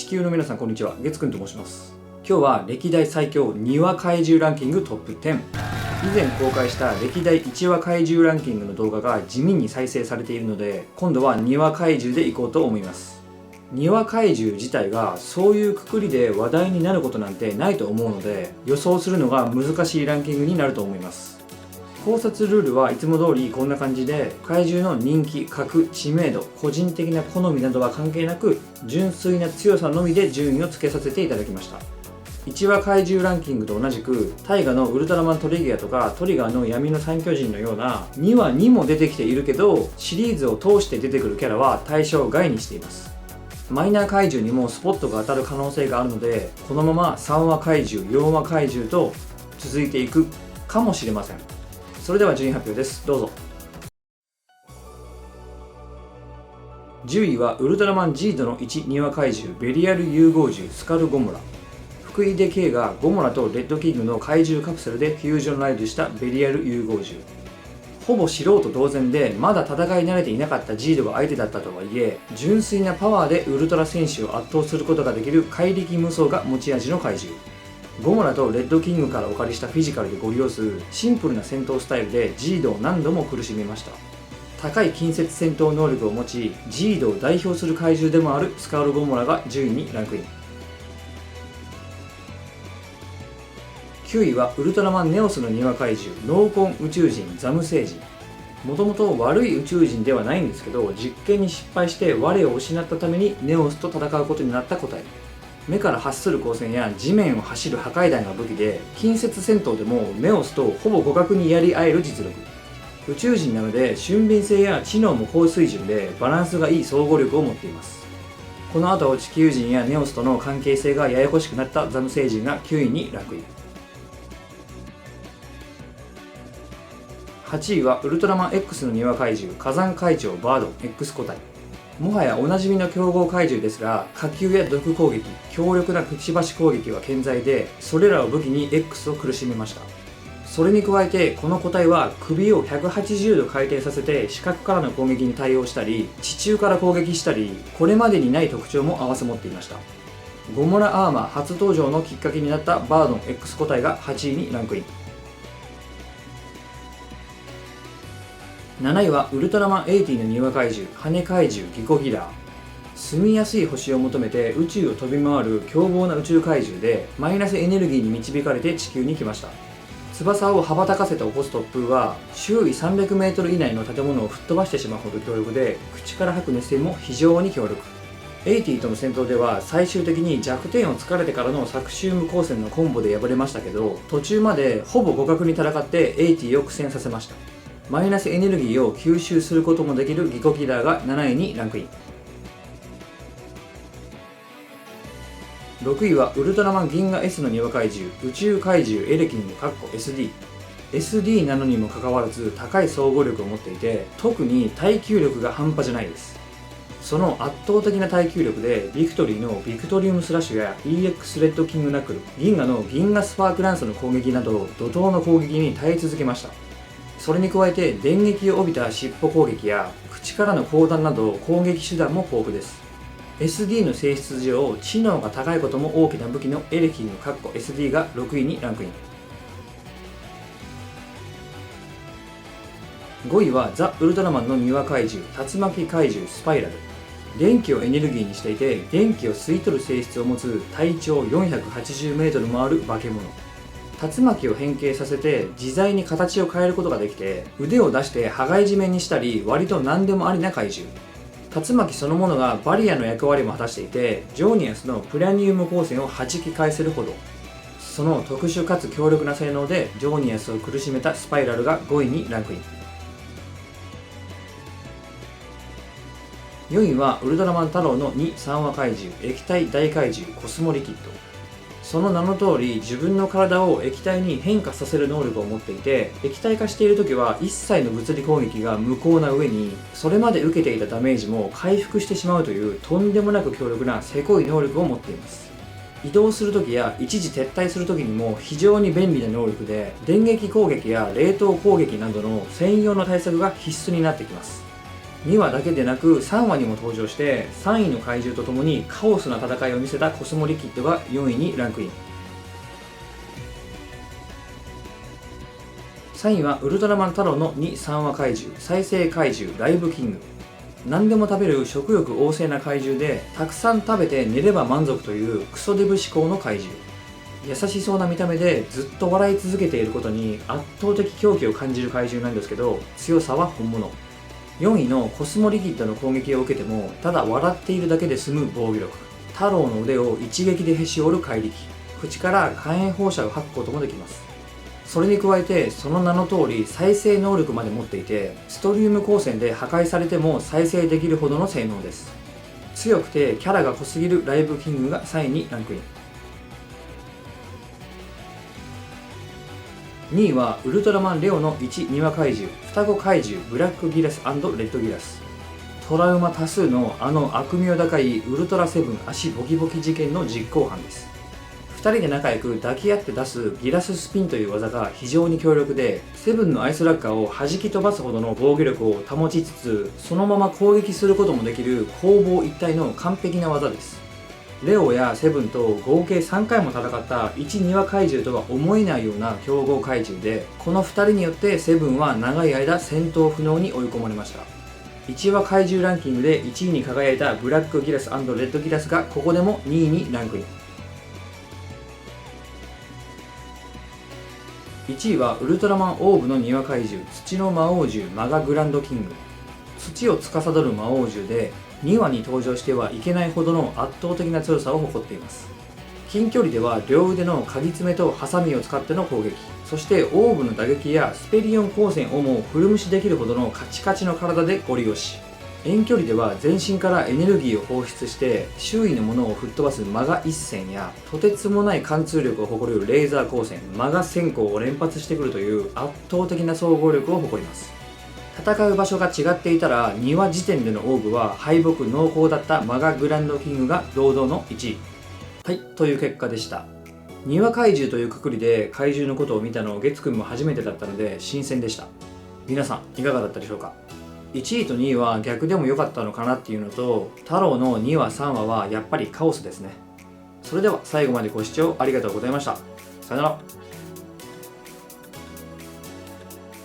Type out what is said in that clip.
球の皆さんこんにちは、月くんと申します。今日は歴代最強2話怪獣ランキングトップ10。以前公開した歴代1話怪獣ランキングの動画が地味に再生されているので、今度は2話怪獣でいこうと思います。2話怪獣自体がそういうくくりで話題になることなんてないと思うので、予想するのが難しいランキングになると思います。考察ルールはいつも通りこんな感じで、怪獣の人気、格、知名度、個人的な好みなどは関係なく、純粋な強さのみで順位をつけさせていただきました。1話怪獣ランキングと同じく、大河のウルトラマントリギアとかトリガーの闇の三巨人のような2話にも出てきているけど、シリーズを通して出てくるキャラは対象外にしています。マイナー怪獣にもスポットが当たる可能性があるので、このまま3話怪獣、4話怪獣と続いていくかもしれません。それでは順位発表です。どうぞ。10位はウルトラマンジードの1、2話怪獣ベリアル融合獣スカルゴモラ。福井出 K がゴモラとレッドキングの怪獣カプセルでフュージョンライブしたベリアル融合獣。ほぼ素人同然でまだ戦い慣れていなかったジードが相手だったとはいえ、純粋なパワーでウルトラ戦士を圧倒することができる怪力無双が持ち味の怪獣。ゴモラとレッドキングからお借りしたフィジカルでご利用するシンプルな戦闘スタイルでジードを何度も苦しめました。高い近接戦闘能力を持ち、ジードを代表する怪獣でもあるスカウルゴモラが10位にランクイン。9位はウルトラマンネオスの2話怪獣濃紺宇宙人ザム星人。もともと悪い宇宙人ではないんですけど、実験に失敗して我を失ったためにネオスと戦うことになった個体。目から発する光線や地面を走る破壊弾が武器で、近接戦闘でもネオスとほぼ互角にやり合える実力。宇宙人なので俊敏性や知能も高水準でバランスがいい総合力を持っています。この後地球人やネオスとの関係性がややこしくなったザム星人が9位にランクイン。8位はウルトラマン X の2話怪獣火山怪鳥バード X 個体。もはやおなじみの強豪怪獣ですが、火球や毒攻撃、強力なくちばし攻撃は健在で、それらを武器に X を苦しめました。それに加えてこの個体は首を180度回転させて視覚からの攻撃に対応したり、地中から攻撃したり、これまでにない特徴も併せ持っていました。ゴモラアーマー初登場のきっかけになったバードン X 個体が8位にランクイン。7位はウルトラマン80の2話怪獣羽怪獣ギコギラー。住みやすい星を求めて宇宙を飛び回る凶暴な宇宙怪獣で、マイナスエネルギーに導かれて地球に来ました。翼を羽ばたかせて起こす突風は周囲 300m 以内の建物を吹っ飛ばしてしまうほど強力で、口から吐く熱線も非常に強力。80との戦闘では最終的に弱点を突かれてからのサクシウム光線のコンボで敗れましたけど、途中までほぼ互角に戦って80を苦戦させました。マイナスエネルギーを吸収することもできるギコギラーが7位にランクイン。6位はウルトラマン銀河 S の2話怪獣宇宙怪獣エレキング SD。SD なのにもかかわらず高い総合力を持っていて、特に耐久力が半端じゃないです。その圧倒的な耐久力でビクトリーのビクトリウムスラッシュや EX レッドキングナックル、銀河の銀河スパークランスの攻撃など怒涛の攻撃に耐え続けました。それに加えて電撃を帯びた尻尾攻撃や口からの砲弾など攻撃手段も豊富です。 SD の性質上知能が高いことも大きな武器のエレキング SD が6位にランクイン。5位はザ・ウルトラマンの2話怪獣竜巻怪獣スパイラル。電気をエネルギーにしていて、電気を吸い取る性質を持つ体長 480m もある化け物。竜巻を変形させて自在に形を変えることができて、腕を出して羽交い締めにしたり割と何でもありな怪獣。竜巻そのものがバリアの役割も果たしていて、ジョーニアスのプラニウム光線を弾き返せるほど。その特殊かつ強力な性能でジョーニアスを苦しめたスパイラルが5位にランクイン。4位はウルトラマン太郎の2、3話怪獣液体大怪獣コスモリキッド。その名の通り自分の体を液体に変化させる能力を持っていて、液体化している時は一切の物理攻撃が無効な上に、それまで受けていたダメージも回復してしまうというとんでもなく強力なせこい能力を持っています。移動する時や一時撤退する時にも非常に便利な能力で、電撃攻撃や冷凍攻撃などの専用の対策が必須になってきます。2話だけでなく3話にも登場して3位の怪獣とともにカオスな戦いを見せたコスモリキッドが4位にランクイン。3位はウルトラマン太郎の2、3話怪獣、再生怪獣、ライブキング。何でも食べる食欲旺盛な怪獣で、たくさん食べて寝れば満足というクソデブ思考の怪獣。優しそうな見た目でずっと笑い続けていることに圧倒的狂気を感じる怪獣なんですけど、強さは本物。4位のコスモリキッドの攻撃を受けてもただ笑っているだけで済む防御力。太郎の腕を一撃でへし折る怪力。口から火炎放射を吐くこともできます。それに加えてその名の通り再生能力まで持っていて、ストリウム光線で破壊されても再生できるほどの性能です。強くてキャラが濃すぎるライブキングが3位にランクイン。2位はウルトラマンレオの1、2話怪獣、双子怪獣、ブラックギラス&レッドギラス。トラウマ多数の悪名高いウルトラセブン足ボキボキ事件の実行犯です。2人で仲良く抱き合って出すギラススピンという技が非常に強力で、セブンのアイスラッカーを弾き飛ばすほどの防御力を保ちつつ、そのまま攻撃することもできる攻防一体の完璧な技です。レオやセブンと合計3回も戦った1、2話怪獣とは思えないような強豪怪獣で、この2人によってセブンは長い間戦闘不能に追い込まれました。1話怪獣ランキングで1位に輝いたブラックギラス&レッドギラスがここでも2位にランクイン。1位はウルトラマンオーブの2話怪獣、土の魔王獣マガグランドキング。土を司る魔王獣で2話に登場してはいけないほどの圧倒的な強さを誇っています。近距離では両腕の鍵爪とハサミを使っての攻撃、そしてオーブの打撃やスペリオン光線をもフル無視できるほどのカチカチの体でゴリ押し。遠距離では全身からエネルギーを放出して周囲のものを吹っ飛ばすマガ一閃や、とてつもない貫通力を誇るレーザー光線マガ閃光を連発してくるという圧倒的な総合力を誇ります。戦う場所が違っていたら2話時点でのオーブは敗北濃厚だったマガグランドキングが堂々の1位。はい、という結果でした。2話怪獣というくくりで怪獣のことを見たのを月くんも初めてだったので新鮮でした。皆さんいかがだったでしょうか。1位と2位は逆でも良かったのかなっていうのと、太郎の2話3話はやっぱりカオスですね。それでは最後までご視聴ありがとうございました。さよなら。